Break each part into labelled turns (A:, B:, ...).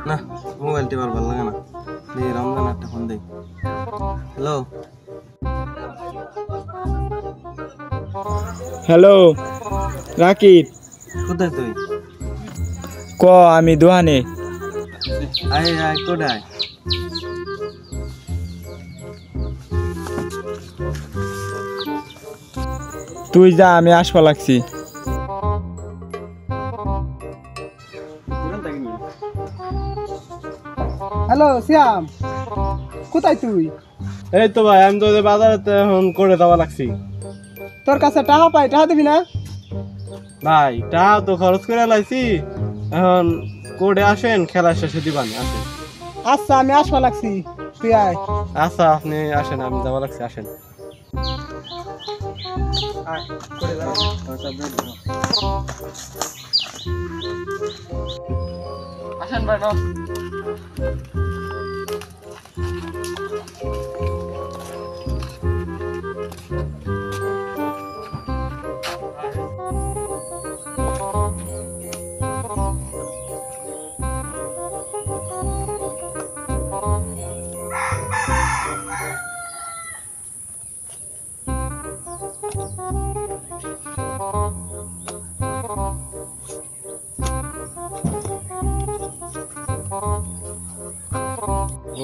A: না mobile tipper ভালো লাগে না। দিয়ে রমজান একটা ফোন দেই। হ্যালো
B: হ্যালো রাকিব,
A: কোথায় তুই?
B: ক আমি দোহানে।
A: আয় আয় কোথায়?
B: তুই যা, আমি আসবা লাগছি।
C: হ্যালো শ্যাম, কোথায় তুই?
A: এই তো ভাই, আমি তো বাজারে এখন করে দেওয়া লাগছি।
C: তোর কাছে টাকা পাই, টাকা দিবি না?
A: ভাই টাকা তো খরচ করে লাইছি, এখন কোর্টে আসেন, খেলা শেষে দিবান আসেন।
C: আচ্ছা আমি আসবা লাগছি, তুই আয়।
A: আচ্ছা আপনি আসেন, আমি যাওয়া লাগছি, আসেন। আসেন ভাই নাও।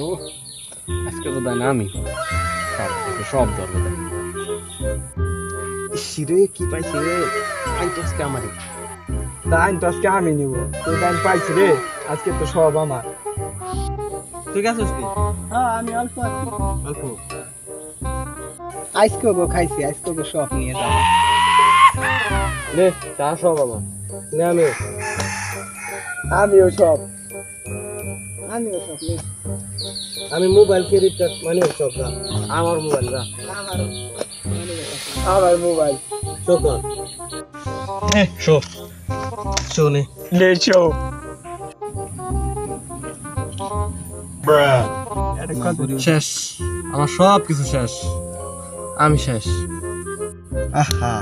A: ও আজকে তো দেয় না, আমি সব ধরবো। শিরে কি পাইছে রে? আইন তো আজকে আমারই।
B: দাইন তো আজকে আমি নিব, তুই দাইন পাইছি রে, আজকে তো সব আমার।
A: তুই গেছিস কি?
C: হ্যাঁ আমি অল্প আছি।
A: অল্প
C: আইস করবো, খাইছি আইস করবো, সব নিয়ে যাবো।
A: নে, চা সব আমার নে।
B: আমিও সব।
C: আমিও সব নিয়ে।
A: আমি মোবাইল ক্রেডিট মানে সব না, আমার মোবাইল না,
B: আমার মোবাইল
A: শো কর। শো শো নে।
B: লেছো
A: শেষ, আমার সব কিছু শেষ, আমি শেষ। আহা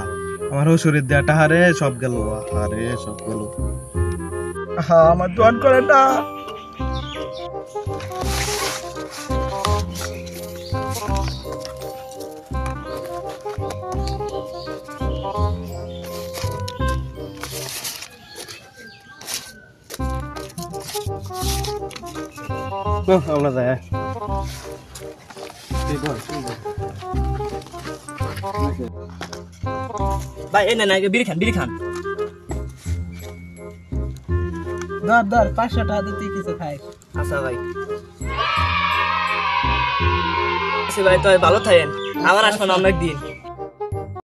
A: আমার শরীর দেয়া টাহারে সব গেল, আহারে সব গেল।
B: আহা আমার দোয়ান করে না।
A: আমরা যাই।
D: ভাই এই না না বিড়ি খান।
C: ধর ধর 500 টাকা দিতে কিছু খাই।
D: আচ্ছা ভাই, আচ্ছা ভাই, তো ভালো থাকেন, আবার আসবেন অন্য একদিন।